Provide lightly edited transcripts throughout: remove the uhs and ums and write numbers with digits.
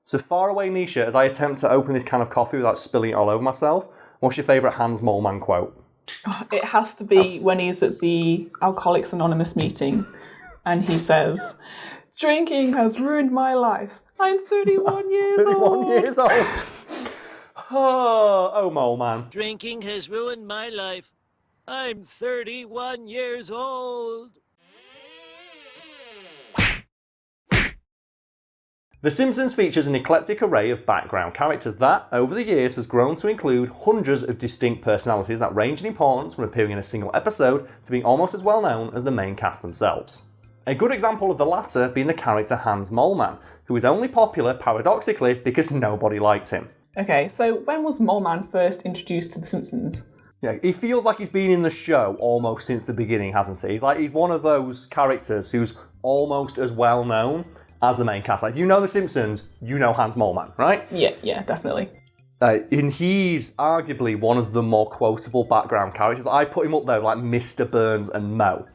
So far away, Nisha, as I attempt to open this can of coffee without spilling it all over myself, what's your favourite Hans Moleman quote? It has to be when he's at the Alcoholics Anonymous meeting and he says, "Drinking has ruined my life. I'm 31 years 31 old." years old. Oh, Moleman. Drinking has ruined my life. I'm 31 years old. The Simpsons features an eclectic array of background characters that, over the years, has grown to include hundreds of distinct personalities that range in importance from appearing in a single episode to being almost as well known as the main cast themselves. A good example of the latter being the character Hans Moleman, who is only popular, paradoxically, because nobody liked him. Okay, so when was Moleman first introduced to The Simpsons? Yeah, he feels like he's been in the show almost since the beginning, hasn't he? He's one of those characters who's almost as well known as the main cast. Like, if you know The Simpsons, you know Hans Moleman, right? Yeah, definitely. And he's arguably one of the more quotable background characters. I put him up there like Mr. Burns and Moe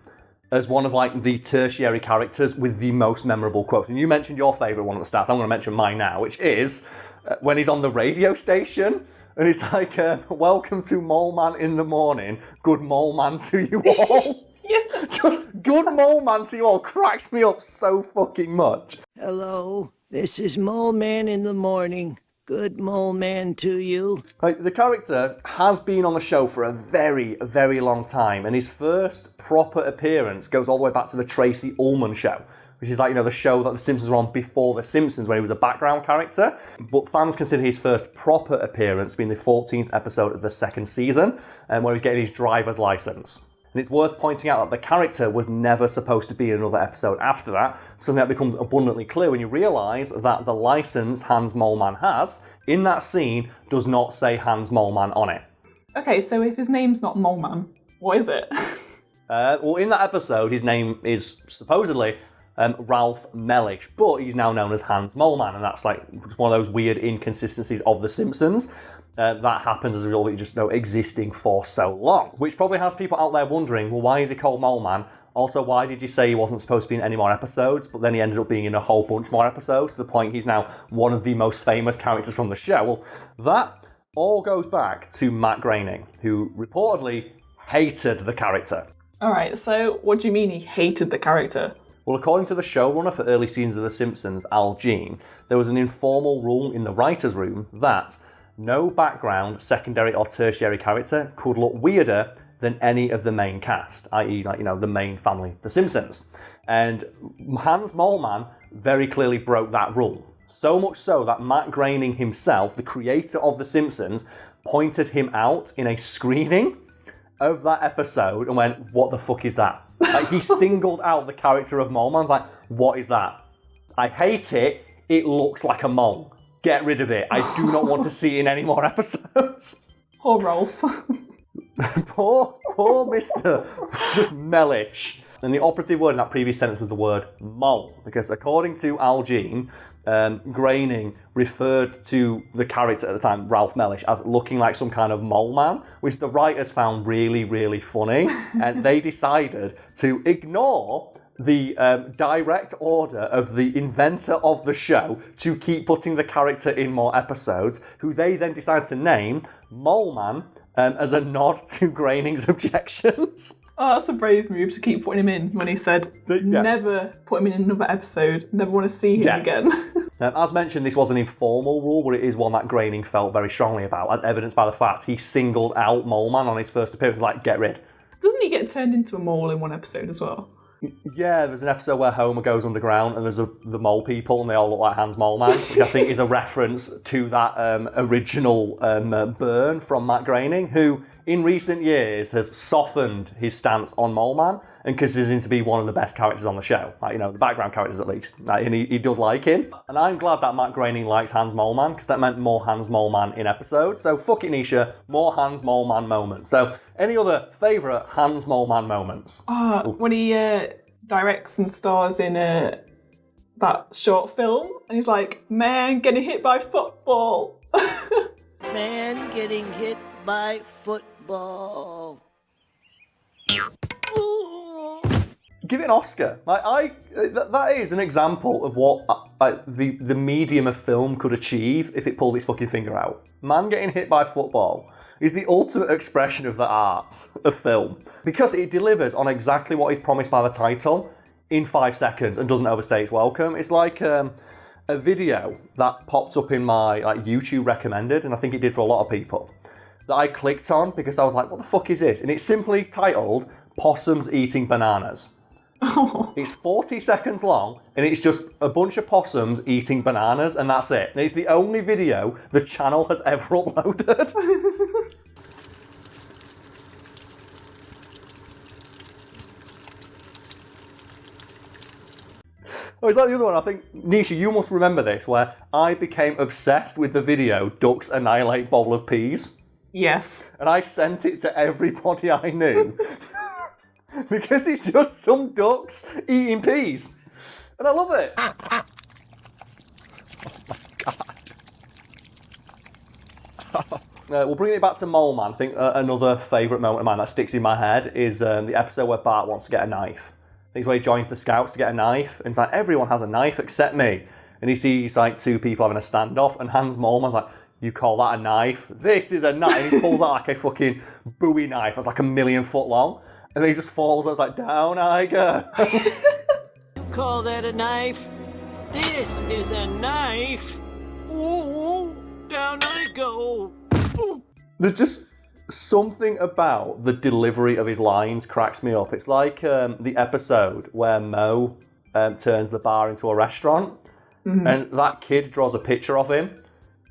as one of like the tertiary characters with the most memorable quotes. And you mentioned your favourite one at the start. I'm going to mention mine now, which is when he's on the radio station and he's like, "Welcome to Moleman in the morning. Good Moleman to you all." Yeah. Just good Moleman to you all cracks me up so fucking much. Hello, this is Mole Man in the morning. Good Mole Man to you. Like, the character has been on the show for a very, very long time, and his first proper appearance goes all the way back to the Tracey Ullman show, which is like, the show that the Simpsons were on before the Simpsons, when he was a background character. But fans consider his first proper appearance being the 14th episode of the second season, where he's getting his driver's license. And it's worth pointing out that the character was never supposed to be in another episode after that, something that becomes abundantly clear when you realise that the licence Hans Moleman has, in that scene, does not say Hans Moleman on it. Okay, so if his name's not Moleman, what is it? Well, in that episode, his name is supposedly Ralph Mellish, but he's now known as Hans Moleman, and that's like just one of those weird inconsistencies of The Simpsons. That happens as a result of it just existing for so long, which probably has people out there wondering, well, why is he called Moleman? Also, why did you say he wasn't supposed to be in any more episodes, but then he ended up being in a whole bunch more episodes, to the point he's now one of the most famous characters from the show? Well, that all goes back to Matt Groening, who reportedly hated the character. Alright, so what do you mean he hated the character? Well, according to the showrunner for early seasons of The Simpsons, Al Jean, there was an informal rule in the writer's room that no background, secondary or tertiary character could look weirder than any of the main cast, i.e. the main family, The Simpsons. And Hans Moleman very clearly broke that rule. So much so that Matt Groening himself, the creator of The Simpsons, pointed him out in a screening of that episode and went, "What the fuck is that?" Like, he singled out the character of Moleman. Like, "What is that? I hate it. It looks like a mole. Get rid of it. I do not want to see it in any more episodes." Poor Rolf. poor Mr. just Mellish. And the operative word in that previous sentence was the word mole, because according to Al Jean, Groening referred to the character at the time, Ralph Mellish, as looking like some kind of mole man, which the writers found really, really funny. And they decided to ignore the direct order of the inventor of the show to keep putting the character in more episodes, who they then decided to name Moleman as a nod to Groening's objections. Oh, that's a brave move to keep putting him in when he said, never put him in another episode, never want to see him again. As mentioned, this was an informal rule, but it is one that Groening felt very strongly about, as evidenced by the fact he singled out Moleman on his first appearance, like, get rid. Doesn't he get turned into a mole in one episode as well? Yeah, there's an episode where Homer goes underground and there's the mole people and they all look like Hans Moleman, which I think is a reference to that original burn from Matt Groening, who in recent years has softened his stance on Moleman and considers him to be one of the best characters on the show. Like, the background characters at least. And he does like him. And I'm glad that Matt Groening likes Hans Moleman, because that meant more Hans Moleman in episodes. So fuck it, Nisha, more Hans Moleman moments. So any other favourite Hans Moleman moments? When he directs and stars in that short film, and he's like, "Man getting hit by football." Man getting hit by football. give it an Oscar. That is an example of what the medium of film could achieve if it pulled its fucking finger out. Man getting hit by a football is the ultimate expression of the art of film, because it delivers on exactly what is promised by the title in 5 seconds and doesn't overstay its welcome. It's like a video that popped up in my YouTube recommended, and I think it did for a lot of people, that I clicked on because I was like, what the fuck is this? And it's simply titled Possums Eating Bananas. Oh. It's 40 seconds long, and it's just a bunch of possums eating bananas, and that's it. And it's the only video the channel has ever uploaded. Oh, it's like the other one. I think, Nisha, you must remember this, where I became obsessed with the video Ducks Annihilate Bowl of Peas. Yes. And I sent it to everybody I knew. Because it's just some ducks eating peas. And I love it. Oh my God. We'll bring it back to Moleman. I think another favourite moment of mine that sticks in my head is the episode where Bart wants to get a knife. I think it's where he joins the scouts to get a knife. And it's like, everyone has a knife except me. And he sees like 2 people having a standoff. And Hans Moleman's like, you call that a knife? This is a knife. And he pulls out like a fucking Bowie knife that's like 1 million foot long. And then he just falls. I was like, down I go. You call that a knife? This is a knife. Ooh, down I go. Ooh. There's just something about the delivery of his lines cracks me up. It's like the episode where Mo turns the bar into a restaurant. Mm-hmm. And that kid draws a picture of him.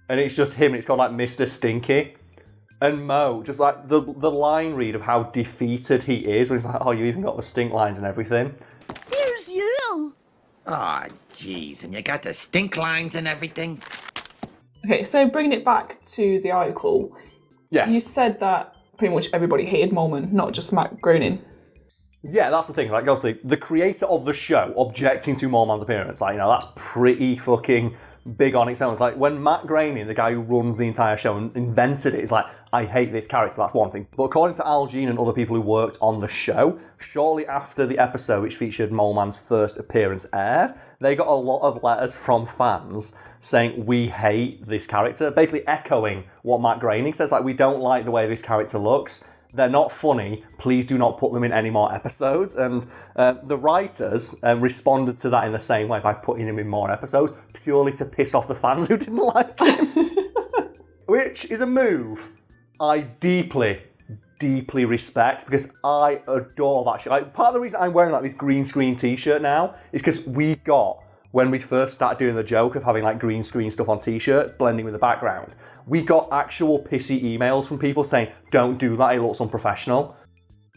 And it's just him. And it's called like Mr. Stinky. And Mo, just like the line read of how defeated he is, when he's like, oh, you even got the stink lines and everything. Here's you. Oh, jeez, and you got the stink lines and everything? Okay, so bringing it back to the article, Yes. you said that pretty much everybody hated Moleman, not just Matt Groening. Yeah, that's the thing. Like, obviously, the creator of the show objecting to Moleman's appearance, like, you know, that's pretty fucking big on its own. It's like when Matt Groening, the guy who runs the entire show and invented it, is like, I hate this character, that's one thing. But according to Al Jean and other people who worked on the show, shortly after the episode which featured Moleman's first appearance aired, they got a lot of letters from fans saying, we hate this character, basically echoing what Matt Groening says, like, we don't like the way this character looks. They're not funny. Please do not put them in any more episodes. And the writers responded to that in the same way by putting him in more episodes, purely to piss off the fans who didn't like him. Which is a move I deeply, deeply respect, because I adore that shit. Like, part of the reason I'm wearing like this green screen t-shirt now is because we got, when we first started doing the joke of having like green screen stuff on t-shirts, blending with the background, we got actual pissy emails from people saying, don't do that, it looks unprofessional.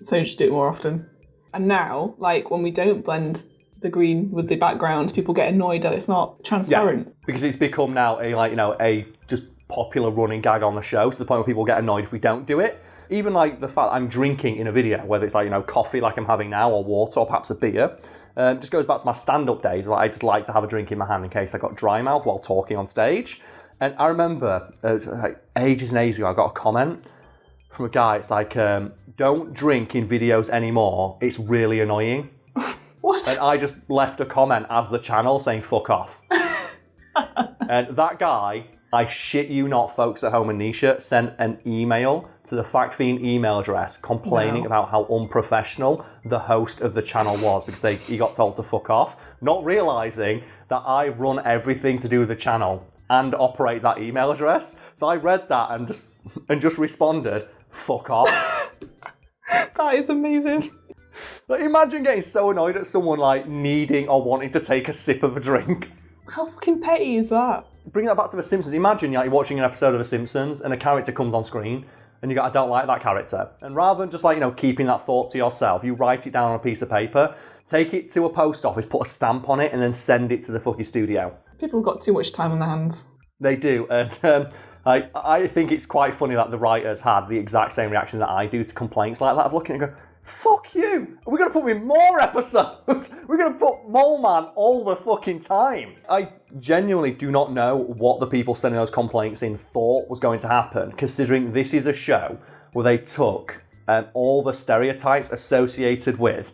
So you just do it more often. And now, like, when we don't blend the green with the background, people get annoyed that it's not transparent. Yeah, because it's become now a just popular running gag on the show, to the point where people get annoyed if we don't do it. Even like the fact I'm drinking in a video, whether it's like, you know, coffee like I'm having now, or water, or perhaps a beer, just goes back to my stand-up days, where I just like to have a drink in my hand in case I got dry mouth while talking on stage. And I remember, like ages and ages ago, I got a comment from a guy. It's like, don't drink in videos anymore. It's really annoying. What? And I just left a comment as the channel saying, fuck off. And that guy, I shit you not, folks at home, and Nisha, sent an email to the Fact Fiend email address complaining about how unprofessional the host of the channel was, because he got told to fuck off, not realising that I run everything to do with the channel and operate that email address. So I read that and just responded, fuck off. That is amazing. Like, imagine getting so annoyed at someone like needing or wanting to take a sip of a drink. How fucking petty is that? Bring that back to The Simpsons. Imagine you're watching an episode of The Simpsons and a character comes on screen and you go, I don't like that character. And rather than just like, you know, keeping that thought to yourself, you write it down on a piece of paper, take it to a post office, put a stamp on it, and then send it to the fucking studio. People have got too much time on their hands. They do. And I think it's quite funny that the writers had the exact same reaction that I do to complaints like that, of looking and going, fuck you! We're going to put me in more episodes! We're going to put Moleman all the fucking time! I genuinely do not know what the people sending those complaints in thought was going to happen, considering this is a show where they took all the stereotypes associated with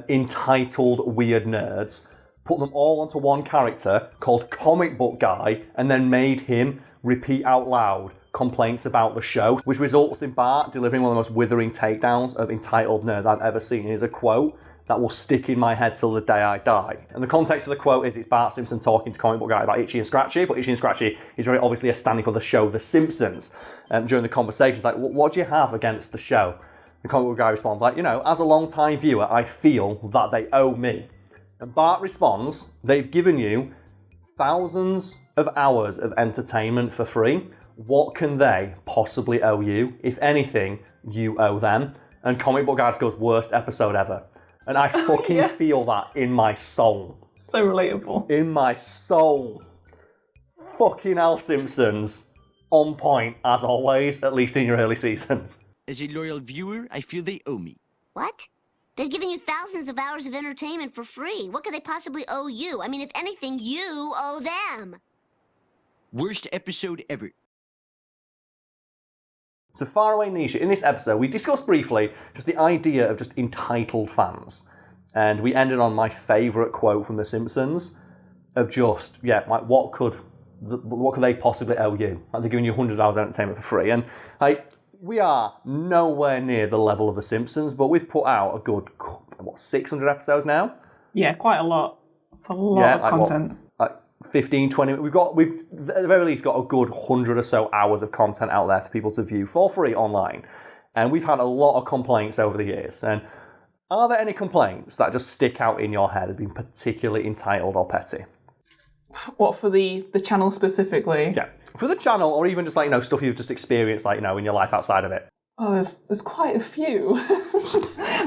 entitled weird nerds, put them all onto one character called Comic Book Guy, and then made him repeat out loud complaints about the show, which results in Bart delivering one of the most withering takedowns of entitled nerds I've ever seen. It is a quote that will stick in my head till the day I die. And the context of the quote is it's Bart Simpson talking to Comic Book Guy about Itchy and Scratchy, but Itchy and Scratchy is very obviously a standing for the show The Simpsons. During the conversation, it's like, what do you have against the show? The Comic Book Guy responds like, as a long-time viewer, I feel that they owe me. And Bart responds, they've given you thousands of hours of entertainment for free. What can they possibly owe you? If anything, you owe them. And Comic Book Guy goes, worst episode ever. And I fucking feel that in my soul. So relatable. In my soul. Fucking hell, Simpsons. On point, as always, at least in your early seasons. As a loyal viewer, I feel they owe me. What? They've given you thousands of hours of entertainment for free. What could they possibly owe you? I mean, if anything, you owe them. Worst episode ever. So far away, Nisha. In this episode, we discussed briefly just the idea of just entitled fans. And we ended on my favourite quote from The Simpsons of just, like, what could they possibly owe you? Like, they're giving you hundreds of hours of entertainment for free. And, like, we are nowhere near the level of The Simpsons, but we've put out a good, 600 episodes now? Yeah, quite a lot. It's a lot of content. 15, 20, we've at the very least got a good 100 or so hours of content out there for people to view for free online. And we've had a lot of complaints over the years. And are there any complaints that just stick out in your head as being particularly entitled or petty? What, for the channel specifically? Yeah, for the channel, or even just like, stuff you've just experienced, like, in your life outside of it. Oh, there's quite a few.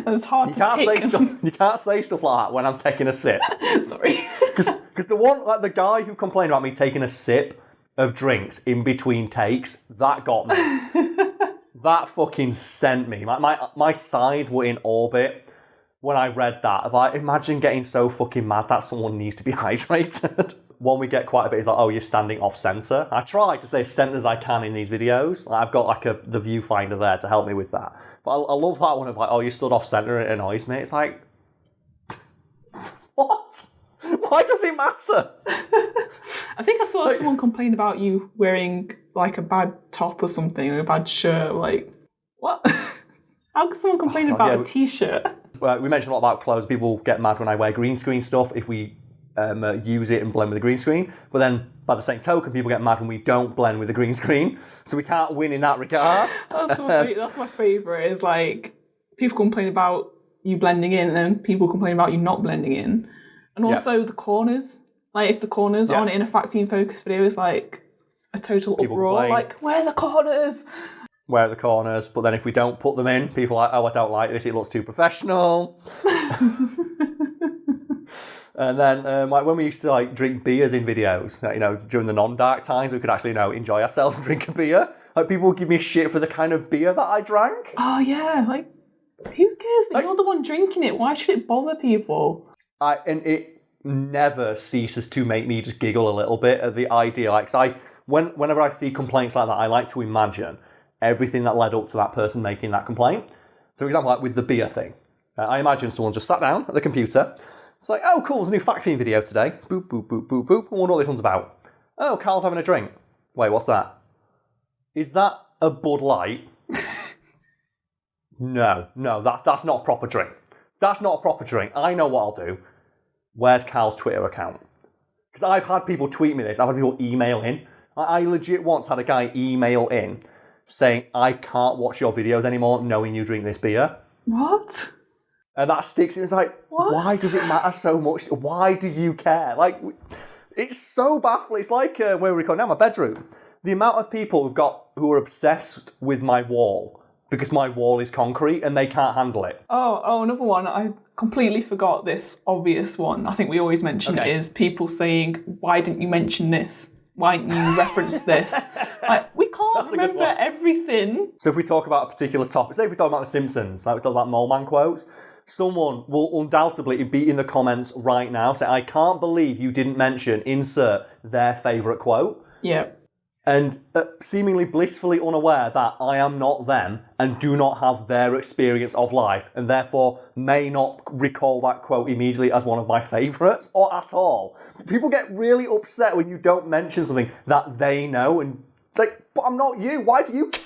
It's hard to pick. You can't say stuff like that when I'm taking a sip. Sorry. Because the one, like the guy who complained about me taking a sip of drinks in between takes, that got me. That fucking sent me. My sides were in orbit when I read that. Like, imagine getting so fucking mad that someone needs to be hydrated. One we get quite a bit is like, oh, you're standing off centre. I try to say as centre as I can in these videos. I've got like the viewfinder there to help me with that. But I love that one of like, oh, you stood off centre and it annoys me. It's like, what? Why does it matter? I think I saw someone complain about you wearing like a bad top or something, or a bad shirt. Like, what? How can someone complain about a t-shirt? We mentioned a lot about clothes. People get mad when I wear green screen stuff if we use it and blend with the green screen. But then, by the same token, people get mad when we don't blend with the green screen. So we can't win in that regard. That's my favourite, is like, people complain about you blending in, and then people complain about you not blending in. And also the corners. Like, if the corners aren't in a Fact Fiend Focus video, it's like a total uproar. Complain. Like, where are the corners? Where are the corners? But then if we don't put them in, people are like, oh, I don't like this, it looks too professional. And then, like, when we used to like drink beers in videos, during the non-dark times, we could actually, enjoy ourselves and drink a beer. Like, people would give me shit for the kind of beer that I drank. Oh yeah, like, who cares that you're the one drinking it? Why should it bother people? And it never ceases to make me just giggle a little bit at the idea. Like, whenever I see complaints like that, I like to imagine everything that led up to that person making that complaint. So, for example, like with the beer thing, I imagine someone just sat down at the computer. It's like, oh, cool, there's a new Fact Fiend video today. Boop, boop, boop, boop, boop. I wonder what this one's about. Oh, Karl's having a drink. Wait, what's that? Is that a Bud Light? No, that's not a proper drink. That's not a proper drink. I know what I'll do. Where's Karl's Twitter account? Because I've had people tweet me this. I've had people email in. I legit once had a guy email in saying, I can't watch your videos anymore knowing you drink this beer. What? And that sticks in. It's like, why does it matter so much? Why do you care? Like, it's so baffling. It's like where we're recording now, my bedroom. The amount of people who are obsessed with my wall because my wall is concrete and they can't handle it. Oh, another one. I completely forgot this obvious one. I think we always mention it, is people saying, why didn't you mention this? Why didn't you reference this? Like, we can't remember everything. So if we talk about a particular topic, say if we talk about The Simpsons, like we talk about Moleman quotes, someone will undoubtedly be in the comments right now saying, I can't believe you didn't mention, insert their favourite quote. Yeah. and seemingly blissfully unaware that I am not them and do not have their experience of life, and therefore may not recall that quote immediately as one of my favourites, or at all. People get really upset when you don't mention something that they know, and it's like, but I'm not you, why do you care?